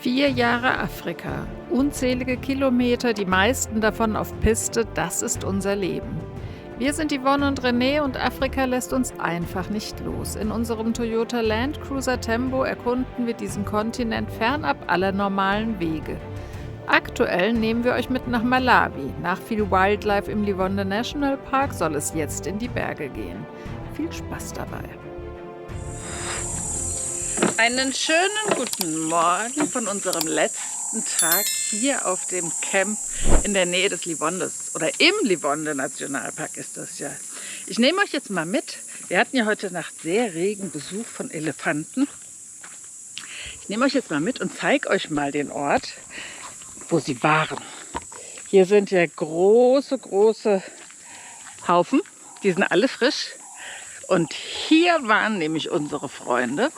4 Jahre Afrika, unzählige Kilometer, die meisten davon auf Piste, das ist unser Leben. Wir sind Yvonne und René und Afrika lässt uns einfach nicht los. In unserem Toyota Land Cruiser Tempo erkunden wir diesen Kontinent fernab aller normalen Wege. Aktuell nehmen wir euch mit nach Malawi. Nach viel Wildlife im Livonde National Park soll es jetzt in die Berge gehen. Viel Spaß dabei! Einen schönen guten Morgen von unserem letzten Tag hier auf dem Camp in der Nähe des Livondes oder im Livonde Nationalpark ist das ja. Ich nehme euch jetzt mal mit. Wir hatten ja heute Nacht sehr regen Besuch von Elefanten. Ich nehme euch jetzt mal mit und zeige euch mal den Ort, wo sie waren. Hier sind ja große Haufen. Die sind alle frisch. Und hier waren nämlich unsere Freunde.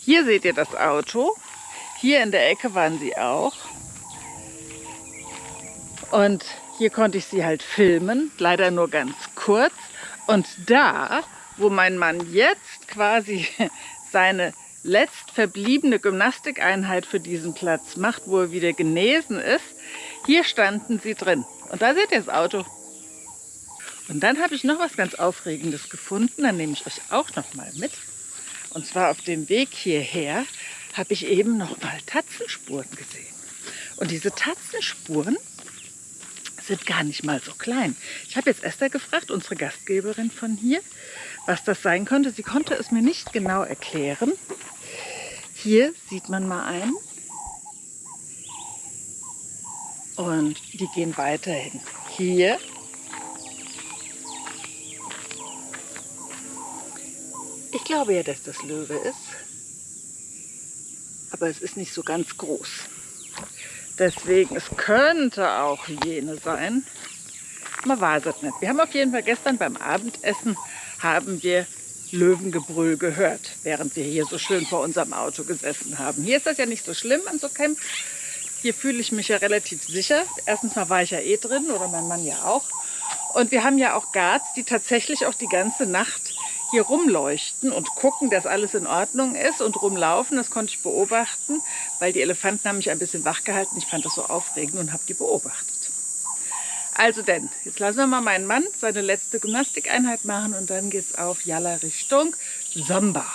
Hier seht ihr das Auto. Hier in der Ecke waren sie auch. Und hier konnte ich sie halt filmen, leider nur ganz kurz. Und da, wo mein Mann jetzt quasi seine letztverbliebene Gymnastikeinheit für diesen Platz macht, wo er wieder genesen ist, hier standen sie drin. Und da seht ihr das Auto. Und dann habe ich noch was ganz Aufregendes gefunden, dann nehme ich euch auch noch mal mit. Und zwar auf dem Weg hierher habe ich eben noch mal Tatzenspuren gesehen. Und diese Tatzenspuren sind gar nicht mal so klein. Ich habe jetzt Esther gefragt, unsere Gastgeberin von hier, was das sein konnte. Sie konnte es mir nicht genau erklären. Hier sieht man mal einen. Und die gehen weiterhin. Hier. Ich glaube ja, dass das Löwe ist, aber es ist nicht so ganz groß. Deswegen, es könnte auch Hyäne sein. Man weiß es nicht. Wir haben auf jeden Fall gestern beim Abendessen haben wir Löwengebrüll gehört, während wir hier so schön vor unserem Auto gesessen haben. Hier ist das ja nicht so schlimm an so Camp. Hier fühle ich mich ja relativ sicher. Erstens mal war ich ja eh drin oder mein Mann ja auch. Und wir haben ja auch Guards, die tatsächlich auch die ganze Nacht hier rumleuchten und gucken, dass alles in Ordnung ist und rumlaufen. Das konnte ich beobachten, weil die Elefanten haben mich ein bisschen wach gehalten. Ich fand das so aufregend und habe die beobachtet. Also denn, jetzt lassen wir mal meinen Mann seine letzte Gymnastikeinheit machen und dann geht es auf Yala Richtung Zomba.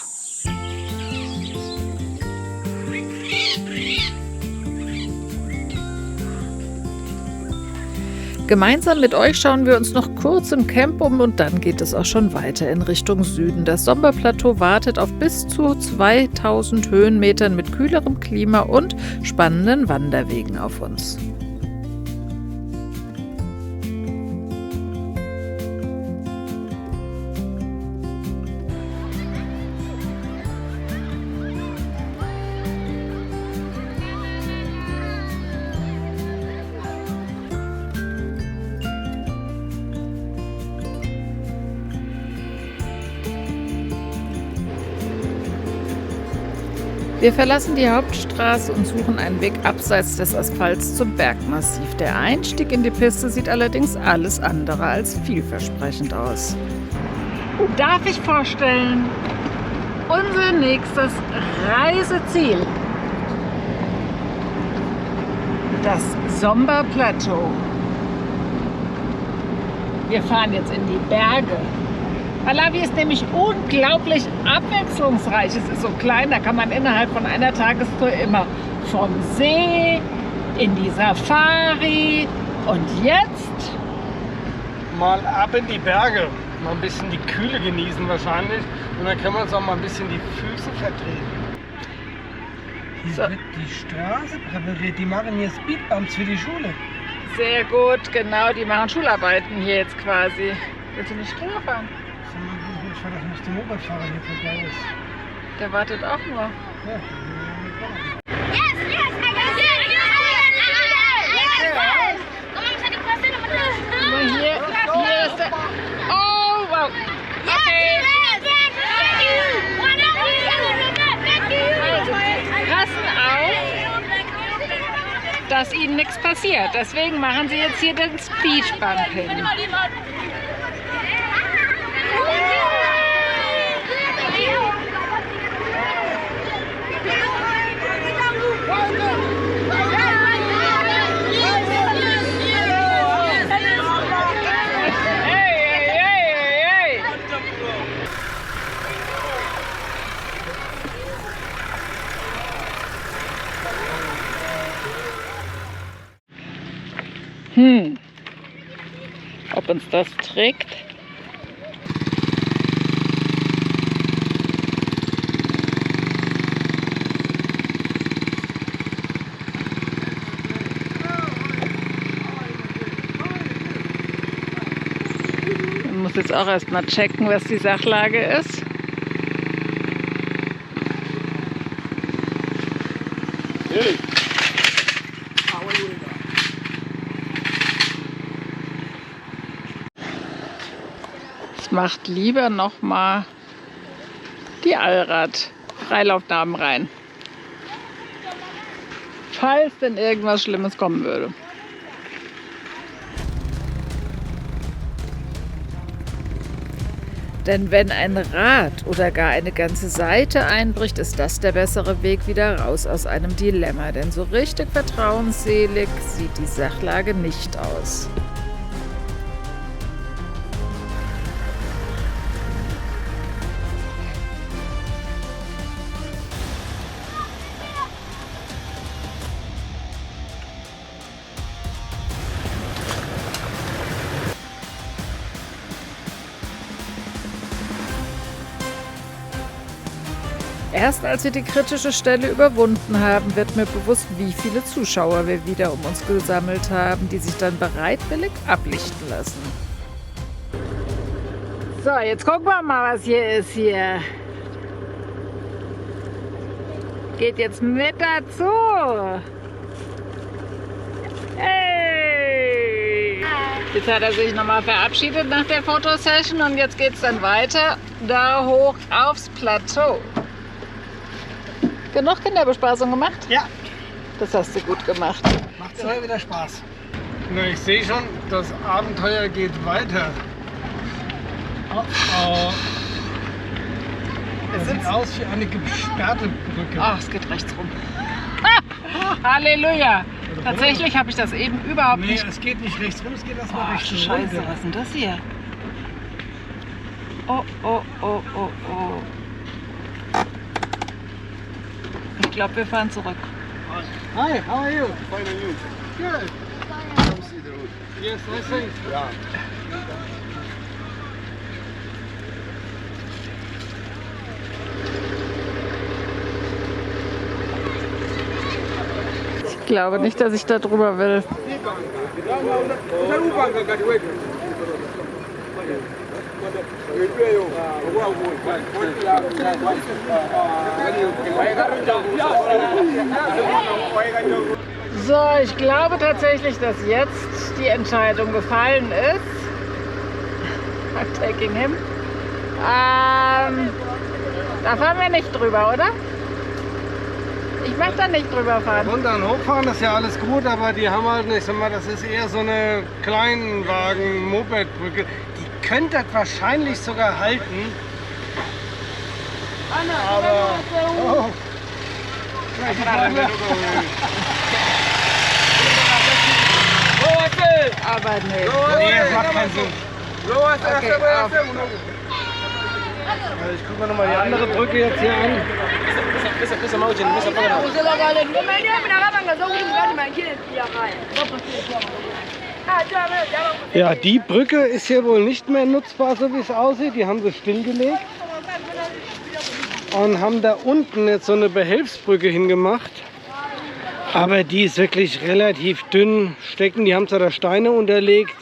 Gemeinsam mit euch schauen wir uns noch kurz im Camp um und dann geht es auch schon weiter in Richtung Süden. Das Zomba-Plateau wartet auf bis zu 2000 Höhenmetern mit kühlerem Klima und spannenden Wanderwegen auf uns. Wir verlassen die Hauptstraße und suchen einen Weg abseits des Asphalts zum Bergmassiv. Der Einstieg in die Piste sieht allerdings alles andere als vielversprechend aus. Darf ich vorstellen, unser nächstes Reiseziel, das Zomba-Plateau. Wir fahren jetzt in die Berge. Malawi ist nämlich unglaublich abwechslungsreich. Es ist so klein, da kann man innerhalb von einer Tagestour immer vom See in die Safari und jetzt mal ab in die Berge. Mal ein bisschen die Kühle genießen wahrscheinlich und dann können wir uns auch mal ein bisschen die Füße vertreten. Hier wird die Straße präpariert. Die machen hier Speedbumps für die Schule. Sehr gut, genau. Die machen Schularbeiten hier jetzt quasi. Willst du nicht drüber fahren? Ich fahre doch nicht zum Mopedfahrer hier vorbei ist. Der wartet auch nur. Ja. Hier ist der. Oh, wow. Okay. Also, passen auf, dass ihnen nichts passiert. Deswegen machen sie jetzt hier den Speedbump hin. Ob uns das trägt? Ich muss jetzt auch erst mal checken, was die Sachlage ist. Es macht lieber noch mal die Allrad-Freilaufnahmen rein, falls denn irgendwas Schlimmes kommen würde. Denn wenn ein Rad oder gar eine ganze Seite einbricht, ist das der bessere Weg wieder raus aus einem Dilemma. Denn so richtig vertrauensselig sieht die Sachlage nicht aus. Erst als wir die kritische Stelle überwunden haben, wird mir bewusst, wie viele Zuschauer wir wieder um uns gesammelt haben, die sich dann bereitwillig ablichten lassen. So, jetzt gucken wir mal, was hier ist hier. Geht jetzt mit dazu. Hey! Jetzt hat er sich nochmal verabschiedet nach der Fotosession und jetzt geht es dann weiter da hoch aufs Plateau. Genug Kinderbespaßung gemacht? Ja. Das hast du gut gemacht. Macht immer wieder Spaß. Na, ich sehe schon, das Abenteuer geht weiter. Oh, oh. Es sieht aus wie eine gesperrte Brücke. Ach, es geht rechts rum. Halleluja! Tatsächlich habe ich das eben überhaupt nicht. Nee, es geht nicht rechts rum, es geht erstmal rechts rum. Scheiße, was ist denn das hier? Oh, oh, oh, oh, oh. Ich glaube, wir fahren zurück. Hi, how are you? Fine and you? Good. Come see the road. Yes, I see. Yeah. Ich glaube nicht, dass ich da drüber will. So, ich glaube tatsächlich, dass jetzt die Entscheidung gefallen ist. I'm taking him. Da fahren wir nicht drüber, oder? Ich möchte da nicht drüber fahren. Runter und hochfahren ist ja alles gut, aber die haben halt, ich sag mal, das ist eher so eine Kleinwagen-Mopedbrücke. Die könnte wahrscheinlich sogar halten. Aber. Oh. Aber nee. Nee, das macht keinen Sinn. Okay, auf. Also ich gucke mir nochmal die andere Brücke jetzt hier an. Ja, die Brücke ist hier wohl nicht mehr nutzbar, so wie es aussieht. Die haben sie stillgelegt und haben da unten jetzt so eine Behelfsbrücke hingemacht. Aber die ist wirklich relativ dünn stecken. Die haben zwar da Steine unterlegt.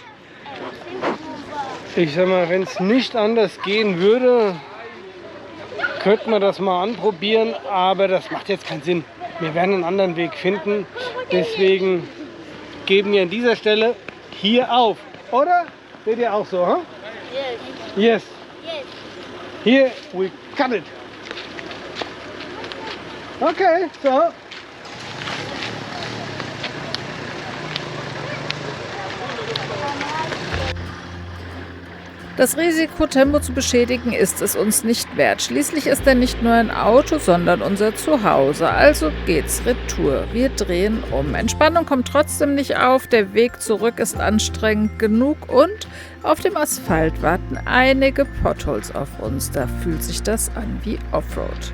Ich sag mal, wenn es nicht anders gehen würde, könnte man das mal anprobieren, aber das macht jetzt keinen Sinn. Wir werden einen anderen Weg finden. Deswegen geben wir an dieser Stelle hier auf. Oder? Seht ihr auch so, huh? Yes. Yes. Here we cut it. Okay, so. Das Risiko, Tempo zu beschädigen, ist es uns nicht wert. Schließlich ist er nicht nur ein Auto, sondern unser Zuhause. Also geht's retour. Wir drehen um. Entspannung kommt trotzdem nicht auf. Der Weg zurück ist anstrengend genug und auf dem Asphalt warten einige Potholes auf uns. Da fühlt sich das an wie Offroad.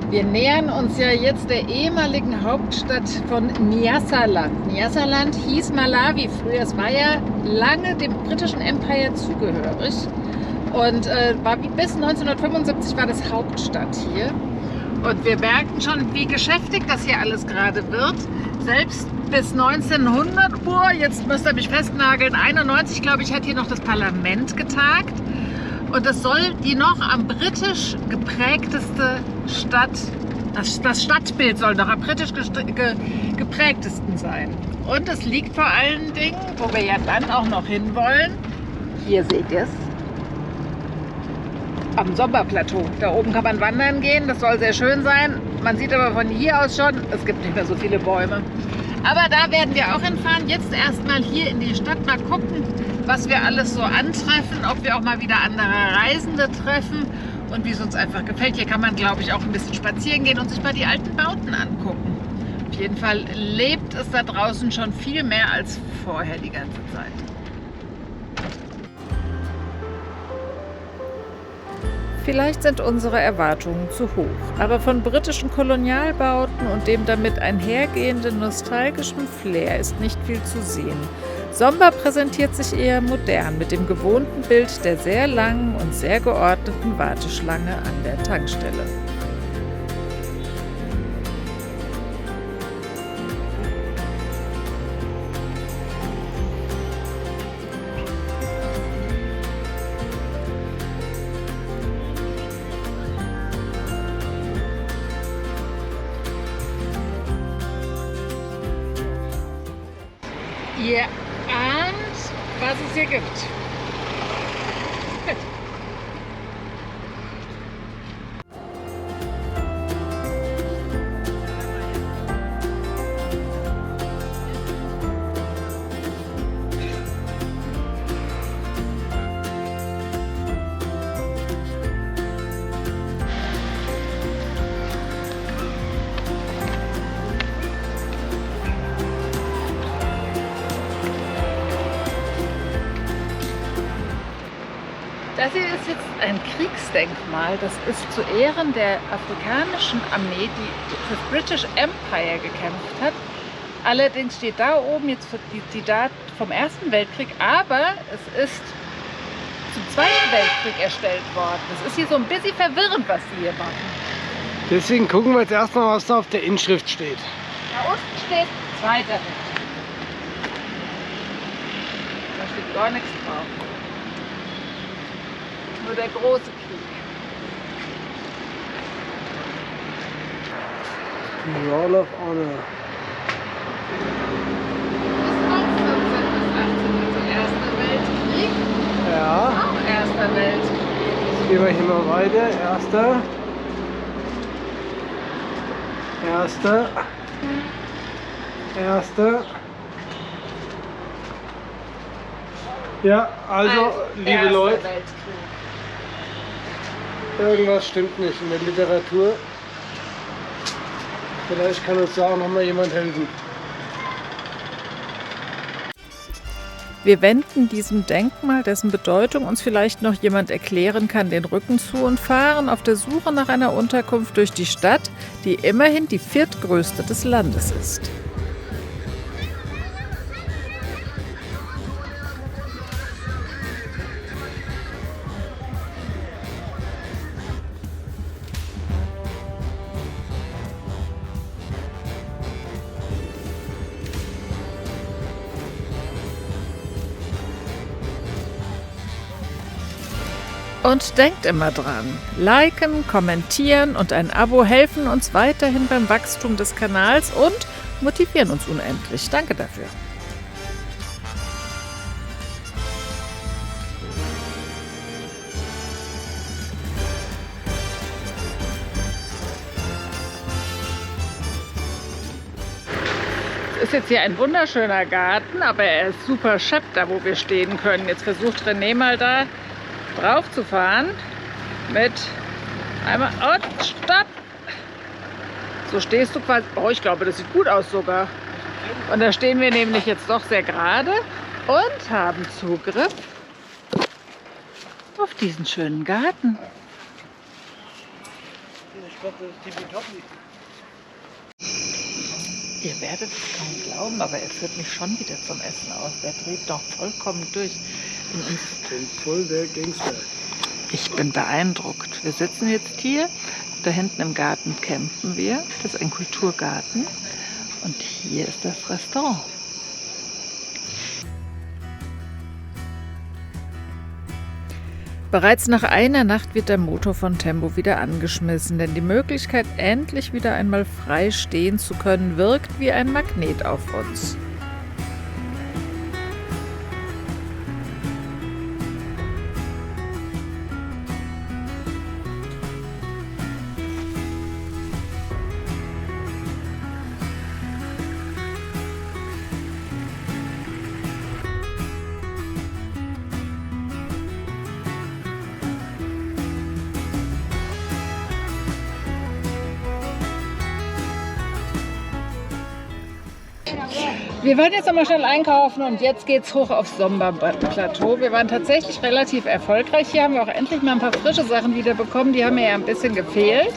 Wir nähern uns ja jetzt der ehemaligen Hauptstadt von Nyasaland. Nyasaland hieß Malawi früher. Es war ja lange dem britischen Empire zugehörig. Und bis 1975 war das Hauptstadt hier. Und wir merken schon, wie geschäftig das hier alles gerade wird. Selbst bis 1900, jetzt müsst ihr mich festnageln, 91, glaube ich, hat hier noch das Parlament getagt. Und das soll die noch am britisch geprägteste Stadt, das Stadtbild soll noch am britisch geprägtesten sein. Und es liegt vor allen Dingen, wo wir ja dann auch noch hinwollen, hier seht ihr es, am Sommerplateau. Da oben kann man wandern gehen, das soll sehr schön sein. Man sieht aber von hier aus schon, es gibt nicht mehr so viele Bäume. Aber da werden wir auch hinfahren. Jetzt erstmal hier in die Stadt mal gucken, was wir alles so antreffen, ob wir auch mal wieder andere Reisende treffen und wie es uns einfach gefällt. Hier kann man, glaube ich, auch ein bisschen spazieren gehen und sich mal die alten Bauten angucken. Auf jeden Fall lebt es da draußen schon viel mehr als vorher die ganze Zeit. Vielleicht sind unsere Erwartungen zu hoch, aber von britischen Kolonialbauten und dem damit einhergehenden nostalgischen Flair ist nicht viel zu sehen. Somba präsentiert sich eher modern mit dem gewohnten Bild der sehr langen und sehr geordneten Warteschlange an der Tankstelle. Ihr ahnt, was es hier gibt. Das hier ist jetzt ein Kriegsdenkmal. Das ist zu Ehren der afrikanischen Armee, die für das British Empire gekämpft hat. Allerdings steht da oben jetzt die Daten vom Ersten Weltkrieg, aber es ist zum Zweiten Weltkrieg erstellt worden. Das ist hier so ein bisschen verwirrend, was die hier machen. Deswegen gucken wir jetzt erstmal, was da auf der Inschrift steht. Da unten steht Zweiter Weltkrieg. Da steht gar nichts drauf. Nur der große Krieg. Roll of Honor. Das ist auch 14 bis 18, also Erster Weltkrieg. Ja. Auch Erster Weltkrieg. Gehen wir hier mal weiter. Erster. Ja, also, liebe Erster Leute, Weltkrieg. irgendwas stimmt nicht in der Literatur. Vielleicht kann uns da auch noch mal jemand helfen. Wir wenden diesem Denkmal, dessen Bedeutung uns vielleicht noch jemand erklären kann, den Rücken zu und fahren auf der Suche nach einer Unterkunft durch die Stadt, die immerhin die viertgrößte des Landes ist. Und denkt immer dran, liken, kommentieren und ein Abo helfen uns weiterhin beim Wachstum des Kanals und motivieren uns unendlich. Danke dafür. Es ist jetzt hier ein wunderschöner Garten, aber er ist super schepp, da wo wir stehen können. Jetzt versucht René mal da drauf zu fahren mit einmal und stopp. So stehst du quasi. Oh, ich glaube, das sieht gut aus sogar. Und da stehen wir nämlich jetzt doch sehr gerade und haben Zugriff auf diesen schönen Garten. dachte, das ist tippitoppi. Ihr werdet es kaum glauben, aber er führt mich schon wieder zum Essen aus. Der dreht doch vollkommen durch. Ich bin voll der Gangster. Ich bin beeindruckt. Wir sitzen jetzt hier, da hinten im Garten campen wir. Das ist ein Kulturgarten und hier ist das Restaurant. Bereits nach einer Nacht wird der Motor von Tempo wieder angeschmissen, denn die Möglichkeit, endlich wieder einmal frei stehen zu können, wirkt wie ein Magnet auf uns. Wir waren jetzt nochmal schnell einkaufen und jetzt geht's hoch aufs Somba-Plateau. Wir waren tatsächlich relativ erfolgreich. Hier haben wir auch endlich mal ein paar frische Sachen wieder bekommen. Die haben mir ja ein bisschen gefehlt.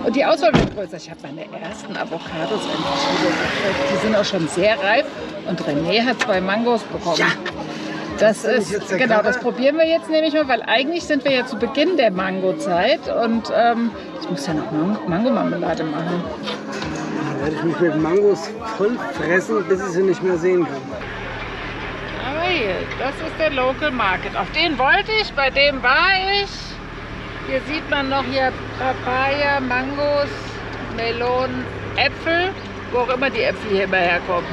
Und die Auswahl wird größer. Ich habe meine ersten Avocados endlich wieder gekriegt. Die sind auch schon sehr reif. Und René hat 2 Mangos bekommen. Ja. Das ist, genau, das probieren wir jetzt nämlich mal, weil eigentlich sind wir ja zu Beginn der Mangozeit. Und ich muss ja noch Mangomarmelade machen. Da werde ich mich mit Mangos voll fressen, bis ich sie nicht mehr sehen kann. Aber hier, das ist der Local Market. Auf den wollte ich, bei dem war ich. Hier sieht man noch hier Papaya, Mangos, Melonen, Äpfel, wo auch immer die Äpfel hier immer herkommen.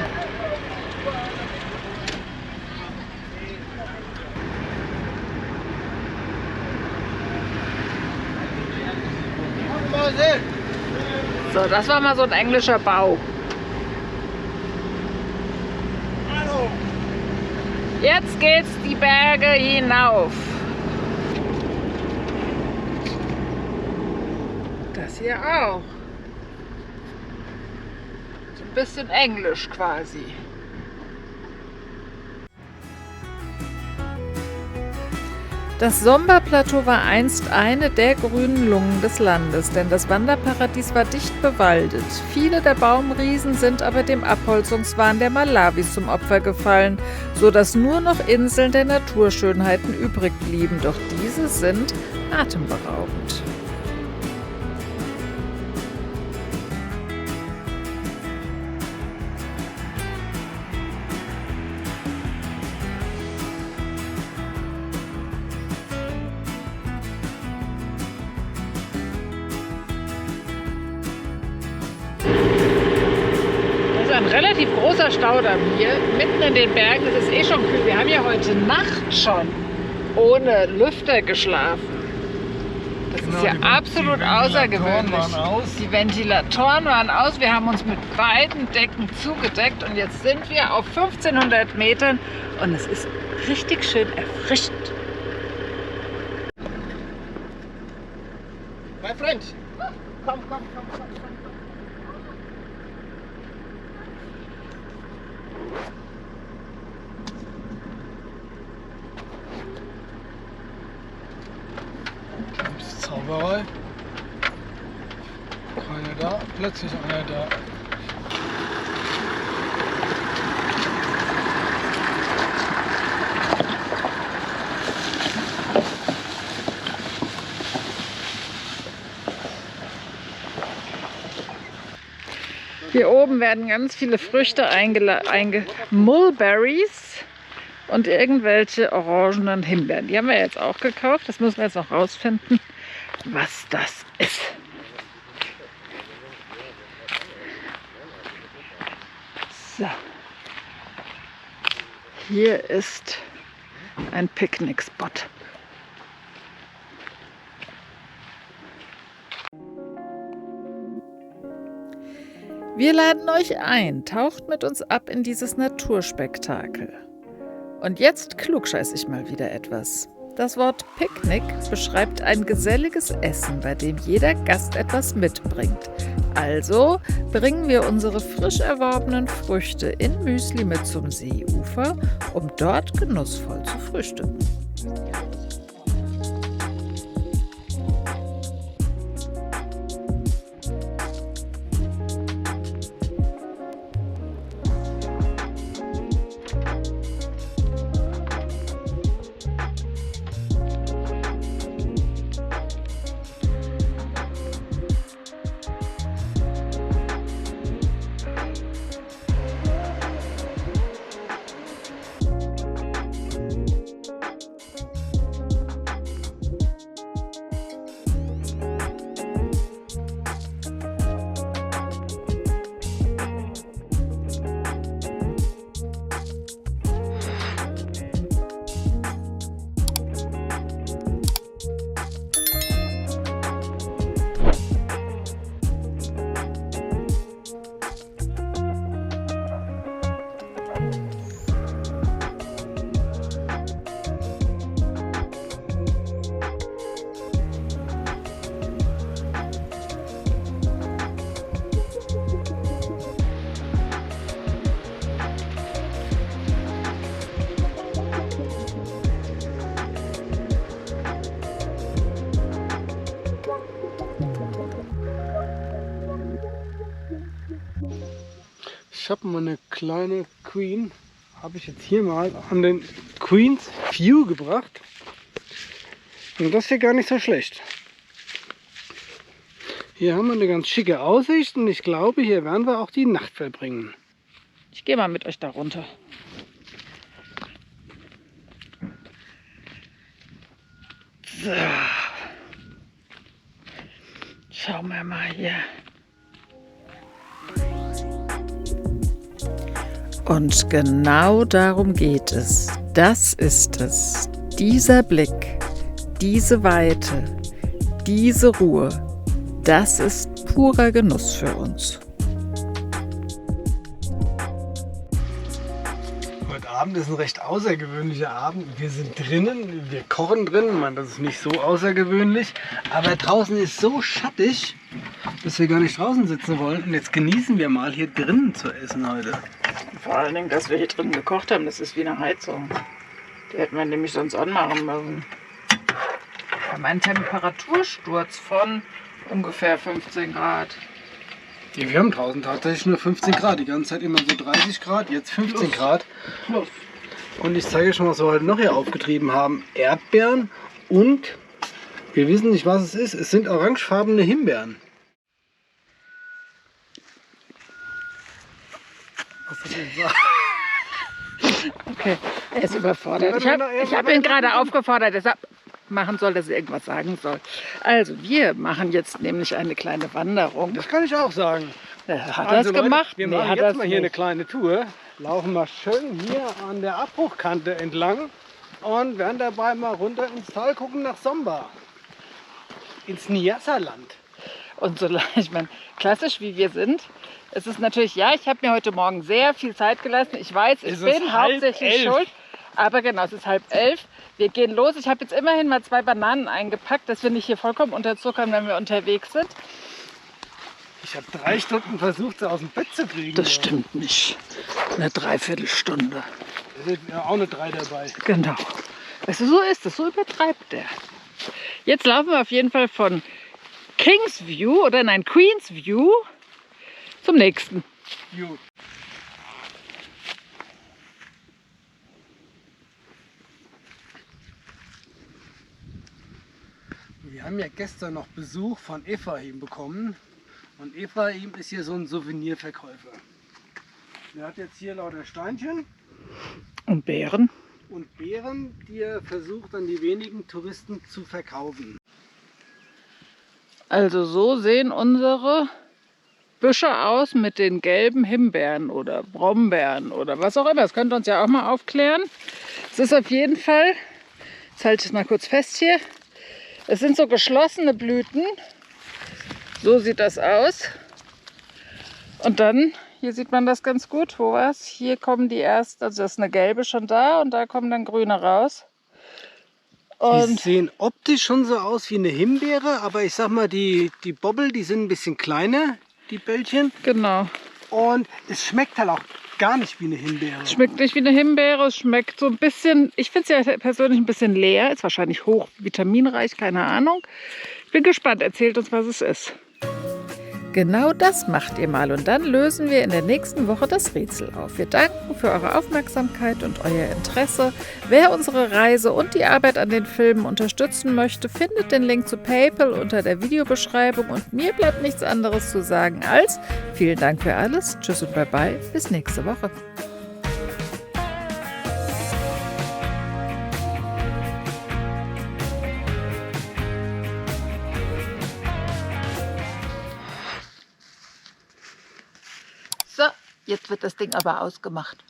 So, das war mal so ein englischer Bau. Jetzt geht's die Berge hinauf. Das hier auch. So ein bisschen englisch quasi. Das Somba-Plateau war einst eine der grünen Lungen des Landes, denn das Wanderparadies war dicht bewaldet. Viele der Baumriesen sind aber dem Abholzungswahn der Malawis zum Opfer gefallen, sodass nur noch Inseln der Naturschönheiten übrig blieben. Doch diese sind atemberaubend. Ein relativ großer Staudamm hier, mitten in den Bergen. Es ist eh schon kühl. Wir haben ja heute Nacht schon ohne Lüfter geschlafen. Das ist ja absolut außergewöhnlich. Die Ventilatoren waren aus. Wir haben uns mit beiden Decken zugedeckt und jetzt sind wir auf 1500 Metern und es ist richtig schön erfrischend. My friend, Komm. Zauberei. Keiner da, plötzlich einer da. Hier oben werden ganz viele Früchte Mulberries und irgendwelche orangenen Himbeeren. Die haben wir jetzt auch gekauft. Das müssen wir jetzt noch rausfinden, was das ist. So. Hier ist ein Picknickspot. Wir laden euch ein, taucht mit uns ab in dieses Naturspektakel. Und jetzt klugscheiß ich mal wieder etwas. Das Wort Picknick beschreibt ein geselliges Essen, bei dem jeder Gast etwas mitbringt. Also bringen wir unsere frisch erworbenen Früchte in Müsli mit zum Seeufer, um dort genussvoll zu frühstücken. Ich habe mal eine kleine Queen, habe ich jetzt hier mal an den Queen's View gebracht. Und das hier gar nicht so schlecht. Hier haben wir eine ganz schicke Aussicht und ich glaube, hier werden wir auch die Nacht verbringen. Ich gehe mal mit euch da runter. So. Schauen wir mal hier. Und genau darum geht es. Das ist es. Dieser Blick, diese Weite, diese Ruhe, das ist purer Genuss für uns. Heute Abend ist ein recht außergewöhnlicher Abend. Wir sind drinnen, wir kochen drin. Ich meine, das ist nicht so außergewöhnlich. Aber draußen ist so schattig, dass wir gar nicht draußen sitzen wollen. Und jetzt genießen wir mal hier drinnen zu essen heute. Vor allen Dingen, dass wir hier drin gekocht haben, das ist wie eine Heizung. Die hätten wir nämlich sonst anmachen müssen. Wir haben einen Temperatursturz von ungefähr 15 Grad. Ja, wir haben draußen tatsächlich nur 15 Grad. Die ganze Zeit immer so 30 Grad, jetzt 15 Grad. Plus. Und ich zeige schon, was wir heute noch hier aufgetrieben haben. Erdbeeren und wir wissen nicht, was es ist. Es sind orangefarbene Himbeeren. Was soll ich sagen? Okay, er ist überfordert. Ich hab ihn gerade aufgefordert, dass er machen soll, dass er irgendwas sagen soll. Also, wir machen jetzt nämlich eine kleine Wanderung. Das kann ich auch sagen. Hat Also, er es gemacht? Wir Nee, machen hat er jetzt es mal hier eine nicht. kleine Tour. Laufen mal schön hier an der Abbruchkante entlang und werden dabei mal runter ins Tal gucken nach Somba. Ins Nyassaland. Und so, ich meine, klassisch wie wir sind, es ist natürlich, ja, ich habe mir heute Morgen sehr viel Zeit gelassen. Ich weiß, ich Es ist bin hauptsächlich 10:30. schuld. Aber genau, es ist 10:30. Wir gehen los. Ich habe jetzt immerhin mal 2 Bananen eingepackt, dass wir nicht hier vollkommen unterzuckern, wenn wir unterwegs sind. Ich habe 3 Stunden versucht, sie aus dem Bett zu kriegen. Das stimmt nicht. Eine Dreiviertelstunde. Da sind ja auch eine 3 dabei. Genau. Weißt du, so ist es, so übertreibt der. Jetzt laufen wir auf jeden Fall von King's View oder nein, Queen's View zum nächsten. Gut. Wir haben ja gestern noch Besuch von Ephraim bekommen. Und Ephraim ist hier so ein Souvenirverkäufer. Der hat jetzt hier lauter Steinchen Und Beeren. und Beeren, die er versucht an die wenigen Touristen zu verkaufen. Also so sehen unsere Büsche aus mit den gelben Himbeeren oder Brombeeren oder was auch immer. Das könnt ihr uns ja auch mal aufklären. Es ist auf jeden Fall, jetzt halte ich es mal kurz fest hier, es sind so geschlossene Blüten. So sieht das aus. Und dann, hier sieht man das ganz gut. Wo war es? Hier kommen die erst, also das ist eine gelbe schon da und da kommen dann grüne raus. Die Und sehen optisch schon so aus wie eine Himbeere, aber ich sag mal, die Bobbel, die sind ein bisschen kleiner, die Bällchen. genau, Und es schmeckt halt auch gar nicht wie eine Himbeere. es schmeckt nicht wie eine Himbeere, es schmeckt so ein bisschen, ich finde es ja persönlich ein bisschen leer, ist wahrscheinlich hoch vitaminreich, keine Ahnung. Ich bin gespannt, erzählt uns, was es ist. Genau das macht ihr mal und dann lösen wir in der nächsten Woche das Rätsel auf. Wir danken für eure Aufmerksamkeit und euer Interesse. Wer unsere Reise und die Arbeit an den Filmen unterstützen möchte, findet den Link zu PayPal unter der Videobeschreibung und mir bleibt nichts anderes zu sagen als vielen Dank für alles, tschüss und bye bye, bis nächste Woche. So, jetzt wird das Ding aber ausgemacht.